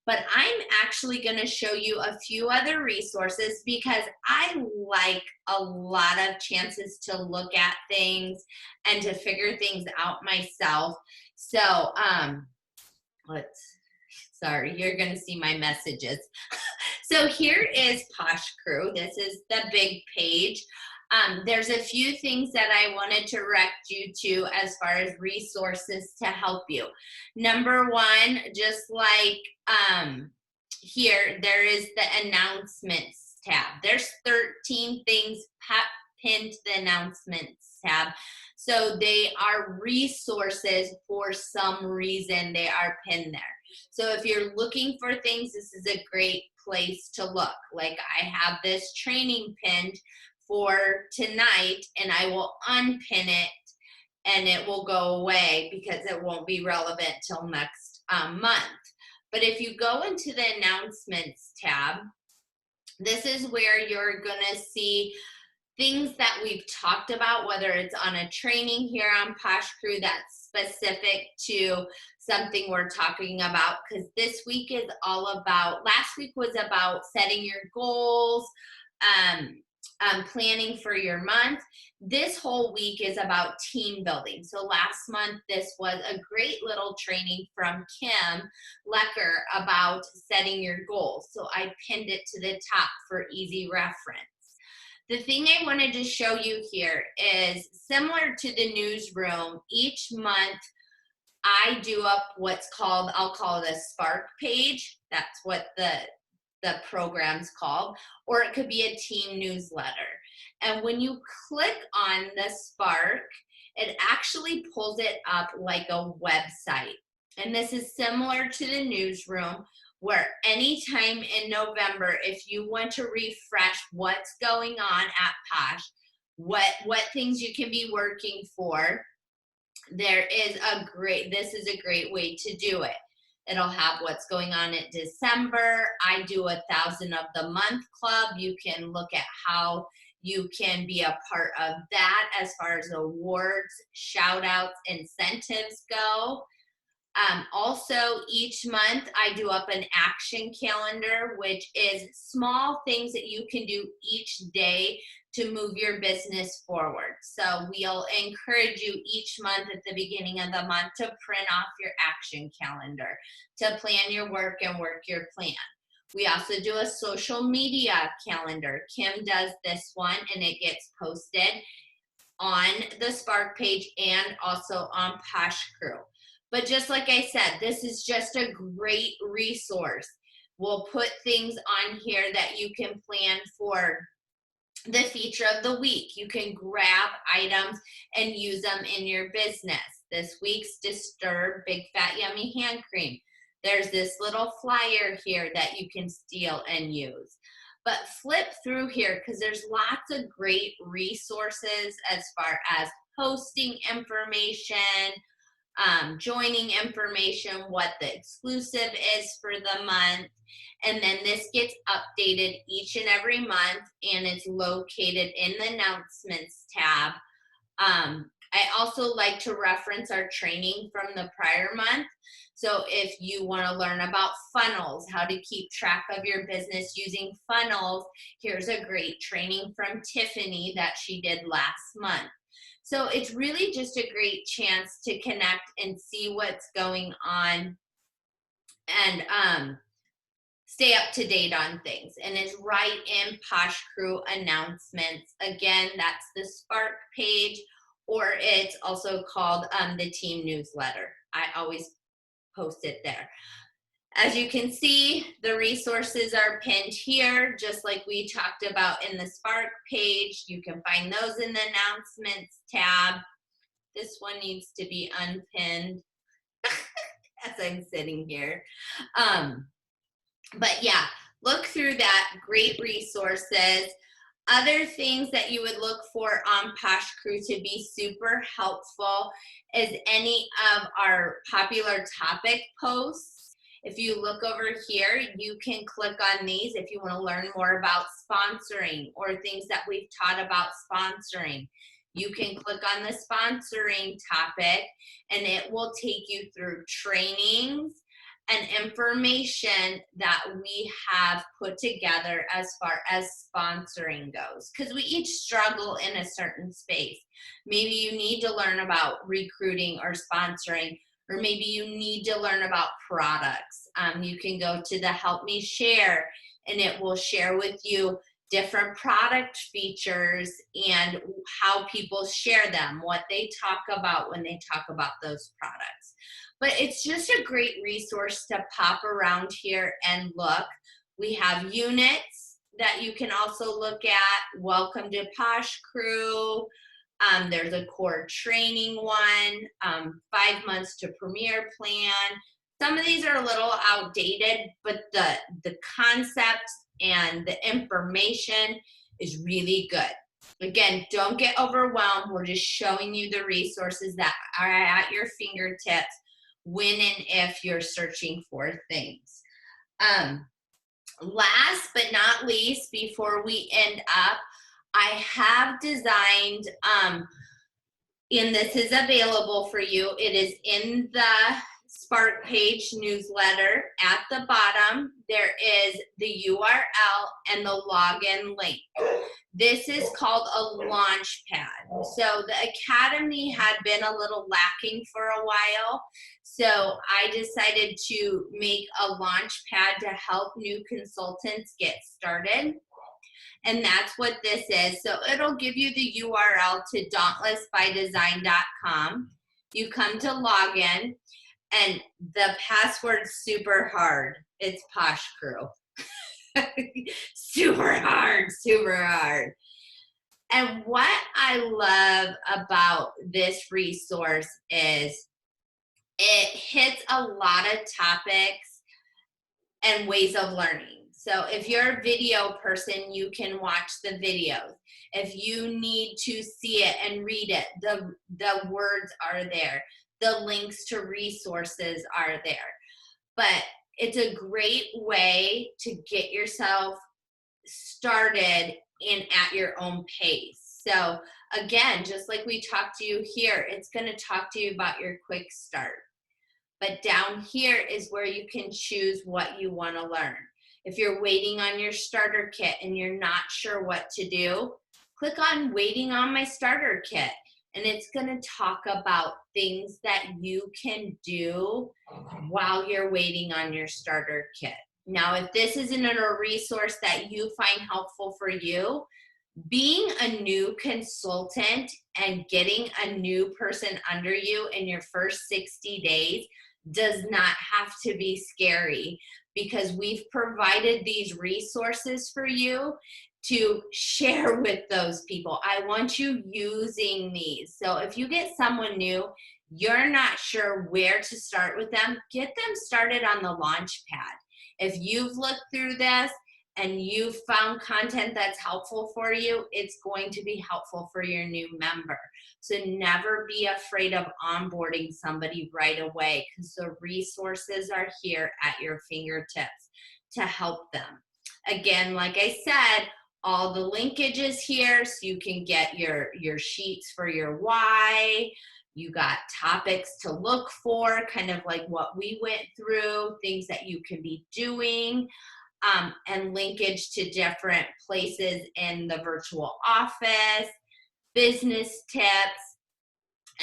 But I'm actually going to show you a few other resources because I like a lot of chances to look at things and to figure things out myself. So sorry, you're going to see my messages. So here is Posh Crew. This is the big page. There's a few things that I wanted to direct you to as far as resources to help you. Number one, just like here, there is the announcements tab. There's 13 things pinned to the announcements tab. So they are resources for some reason. They are pinned there. So if you're looking for things, this is a great place to look. Like I have this training pinned for tonight, and I will unpin it and it will go away because it won't be relevant till next month. But if you go into the announcements tab, this is where you're gonna see things that we've talked about, whether it's on a training here on Posh Crew that's specific to something we're talking about, because this week is all about, last week was about setting your goals, planning for your month. This whole week is about team building. So last month, this was a great little training from Kim Lecker about setting your goals. So I pinned it to the top for easy reference. The thing I wanted to show you here is similar to the newsroom. Each month, I do up what's called, I'll call it a Spark page. That's what the program's called. Or it could be a team newsletter. And when you click on the Spark, it actually pulls it up like a website. And this is similar to the newsroom, where anytime in November, if you want to refresh what's going on at Posh, what things you can be working for, this is a great way to do it. It'll have what's going on in December. I do 1,000 of the month club. You can look at how you can be a part of that as far as awards, shout outs, incentives go. Also, each month I do up an action calendar, which is small things that you can do each day to move your business forward. So we'll encourage you each month at the beginning of the month to print off your action calendar, to plan your work and work your plan. We also do a social media calendar. Kim does this one, and it gets posted on the Spark page and also on Posh Crew. But just like I said, this is just a great resource. We'll put things on here that you can plan for the feature of the week. You can grab items and use them in your business. This week's Disturb Big Fat Yummy Hand Cream. There's this little flyer here that you can steal and use. But flip through here because there's lots of great resources as far as posting information, joining information, what the exclusive is for the month. And then this gets updated each and every month, and it's located in the announcements tab. I also like to reference our training from the prior month. So if you want to learn about funnels, how to keep track of your business using funnels, here's a great training from Tiffany that she did last month. So it's really just a great chance to connect and see what's going on and stay up to date on things. And it's right in Posh Crew announcements. Again, that's the Spark page, or it's also called the team newsletter. I always post it there. As you can see, the resources are pinned here, just like we talked about in the Spark page. You can find those in the announcements tab. This one needs to be unpinned as I'm sitting here. But yeah, look through that, great resources. Other things that you would look for on Posh Crew to be super helpful is any of our popular topic posts. If you look over here, you can click on these if you want to learn more about sponsoring or things that we've taught about sponsoring. You can click on the sponsoring topic and it will take you through trainings and information that we have put together as far as sponsoring goes, because we each struggle in a certain space. Maybe you need to learn about recruiting or sponsoring, or maybe you need to learn about products. You can go to the Help Me Share, and it will share with you different product features and how people share them, what they talk about when they talk about those products. But it's just a great resource to pop around here and look. We have units that you can also look at. Welcome to Posh Crew. There's a core training one, 5 months to premier plan. Some of these are a little outdated, but the concept and the information is really good. Again, don't get overwhelmed. We're just showing you the resources that are at your fingertips when and if you're searching for things. Last but not least, before we end up, I have designed, and this is available for you. It is in the Spark page newsletter. At the bottom, there is the URL and the login link. This is called a launch pad. So the Academy had been a little lacking for a while. So I decided to make a launch pad to help new consultants get started. And that's what this is. So it'll give you the URL to dauntlessbydesign.com. You come to login, and the password's super hard. It's Posh Crew. Super hard, super hard. And what I love about this resource is it hits a lot of topics and ways of learning. So if you're a video person, you can watch the videos. If you need to see it and read it, the words are there. The links to resources are there. But it's a great way to get yourself started in at your own pace. So again, just like we talked to you here, it's going to talk to you about your quick start. But down here is where you can choose what you want to learn. If you're waiting on your starter kit and you're not sure what to do, click on waiting on my starter kit. And it's going to talk about things that you can do while you're waiting on your starter kit. Now, if this isn't a resource that you find helpful for you, being a new consultant and getting a new person under you in your first 60 days does not have to be scary, because we've provided these resources for you to share with those people. I want you using these. So if you get someone new, you're not sure where to start with them, get them started on the launch pad. If you've looked through this and you've found content that's helpful for you, it's going to be helpful for your new member. So never be afraid of onboarding somebody right away, because the resources are here at your fingertips to help them. Again, like I said, all the linkage is here, so you can get your sheets for your why. You got topics to look for, kind of like what we went through, things that you can be doing. And linkage to different places in the virtual office, business tips,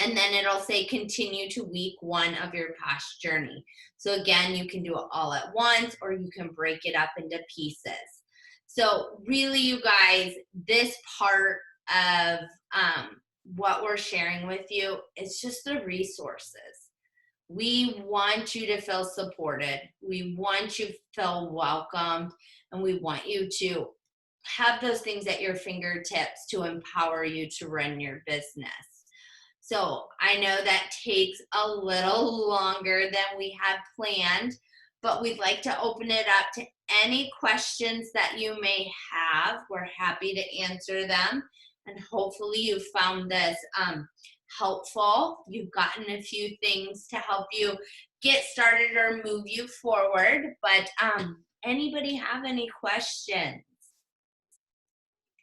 and then it'll say continue to week 1 of your POSH journey. So again, you can do it all at once, or you can break it up into pieces. So really, you guys, this part of what we're sharing with you is just the resources. We want you to feel supported. We want you to feel welcomed, and we want you to have those things at your fingertips to empower you to run your business. So I know that takes a little longer than we had planned, but we'd like to open it up to any questions that you may have. We're happy to answer them, and hopefully you found this helpful. You've gotten a few things to help you get started or move you forward. But anybody have any questions?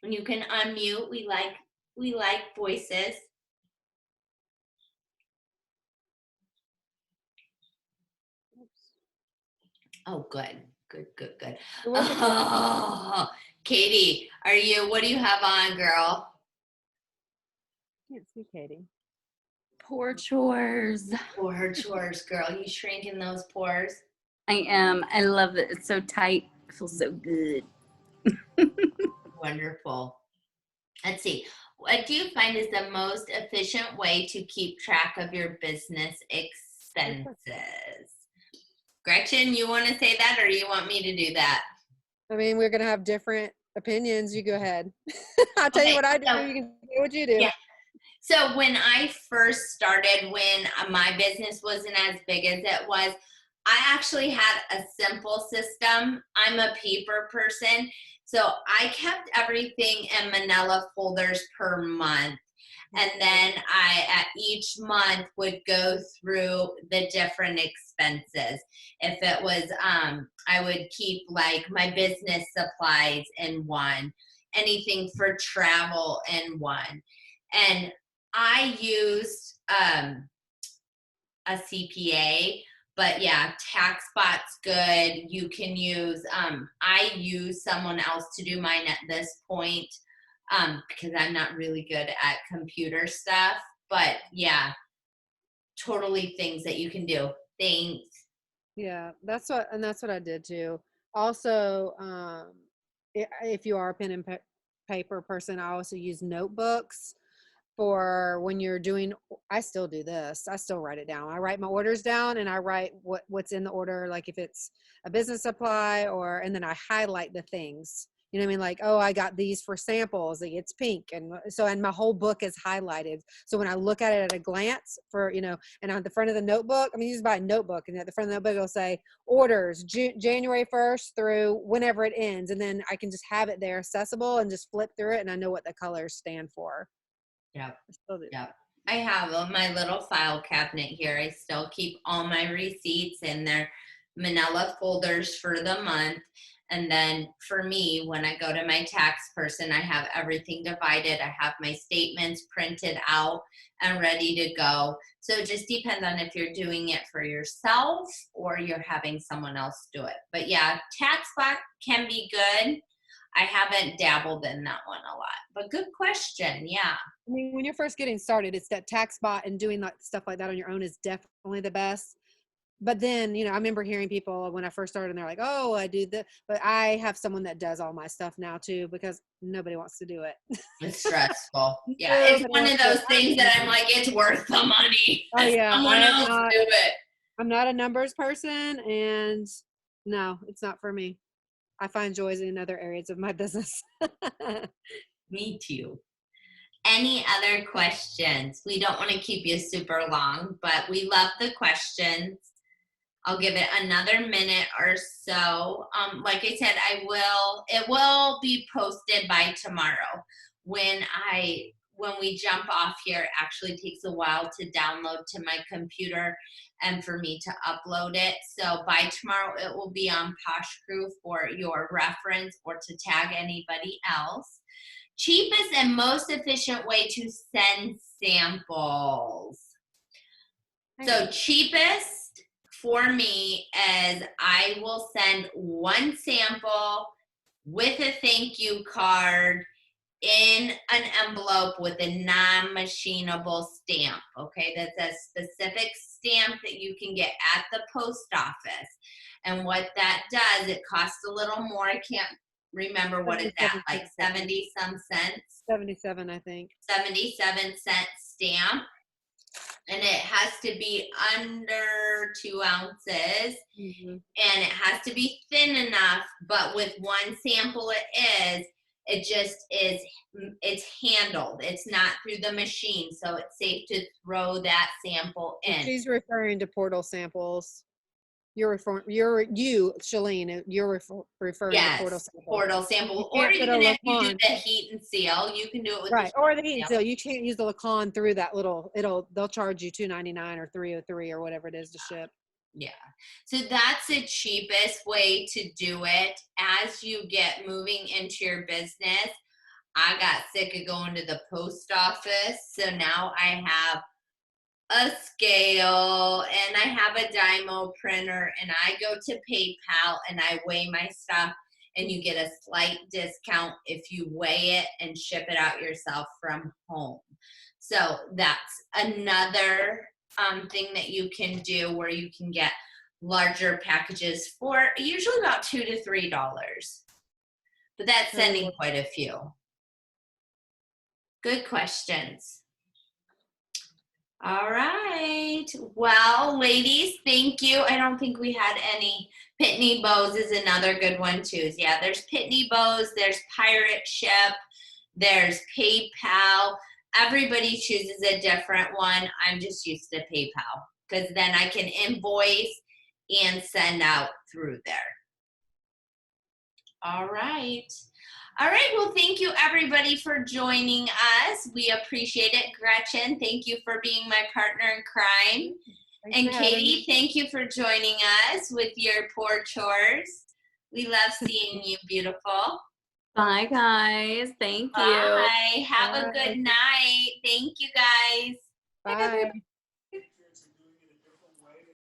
And you can unmute. We like voices. Oh, good. Oh, Katie, what do you have on, girl? Can't see Katie. Poor chores. Poor chores, girl. You shrinking those pores? I am. I love it. It's so tight. It feels so good. Wonderful. Let's see. What do you find is the most efficient way to keep track of your business expenses? Gretchen, you want to say that, or you want me to do that? I mean, we're going to have different opinions. You go ahead. I'll tell you what I do. You can do what you do. Yeah. So when I first started, when my business wasn't as big as it was, I actually had a simple system. I'm a paper person, so I kept everything in manila folders per month. And then I, at each month, would go through the different expenses. If it was, I would keep like my business supplies in one, anything for travel in one. And I used a CPA, but yeah, TaxBot's good. You can use, I use someone else to do mine at this point. Because I'm not really good at computer stuff, but yeah, totally things that you can do. Thanks. Yeah, that's what I did too. Also, if you are a pen and paper person, I also use notebooks for when you're doing. I still do this. I still write it down. I write my orders down, and I write what's in the order, like if it's a business supply, and then I highlight the things. You know what I mean? Like, oh, I got these for samples. It's pink. And my whole book is highlighted. So when I look at it at a glance for, and on the front of the notebook, I mean, you just buy a notebook, and at the front of the notebook, it'll say orders January 1st through whenever it ends. And then I can just have it there accessible and just flip through it. And I know what the colors stand for. Yep. Yep. I have my little file cabinet here. I still keep all my receipts in their manila folders for the month. And then for me, when I go to my tax person, I have everything divided. I have my statements printed out and ready to go. So it just depends on if you're doing it for yourself or you're having someone else do it. But yeah, TaxBot can be good. I haven't dabbled in that one a lot, but good question. Yeah. I mean, when you're first getting started, it's that TaxBot, and doing like stuff like that on your own is definitely the best. But then, I remember hearing people when I first started, and they're like, oh, I do this. But I have someone that does all my stuff now too, because nobody wants to do it. It's stressful. Yeah. It's one of those things that I'm like, it's worth the money. Oh yeah. Someone else do it. I'm not a numbers person, and no, it's not for me. I find joys in other areas of my business. Me too. Any other questions? We don't want to keep you super long, but we love the questions. I'll give it another minute or so. Like I said, it will be posted by tomorrow. When we jump off here, it actually takes a while to download to my computer and for me to upload it. So by tomorrow, it will be on Posh Crew for your reference or to tag anybody else. Cheapest and most efficient way to send samples. So cheapest for me is I will send one sample with a thank you card in an envelope with a non-machinable stamp. Okay, that's a specific stamp that you can get at the post office. And what that does, it costs a little more. I can't remember what it's at, like 70 some cents. 77, I think. 77-cent stamp. And it has to be under 2 ounces. Mm-hmm. And it has to be thin enough, but with one sample it's handled. It's not through the machine, so it's safe to throw that sample in. She's referring to portal samples. Shalene, you're referring to portal samples. Portal sample. Or even if you do the heat and seal, you can do it with right. Or the heat and seal. You can't use the Lacan through that they'll charge you $2.99 or $3.03 or whatever it is to ship. Yeah. So that's the cheapest way to do it. As you get moving into your business, I got sick of going to the post office. So now I have a scale and I have a Dymo printer, and I go to PayPal and I weigh my stuff, and you get a slight discount if you weigh it and ship it out yourself from home. So that's another thing that you can do, where you can get larger packages for usually about $2 to $3, but that's sending quite a few. Good questions. All right. Well, ladies, thank you. I don't think we had any. Pitney Bowes is another good one too. Yeah, there's Pitney Bowes, there's Pirate Ship, there's PayPal. Everybody chooses a different one. I'm just used to PayPal because then I can invoice and send out through there. All right. All right. Well, thank you everybody for joining us. We appreciate it. Gretchen, thank you for being my partner in crime. Thanks, and Katie, thank you for joining us with your poor chores. We love seeing you, beautiful. Bye, guys. Thank you. Bye. Have a good night. Thank you, guys. Bye.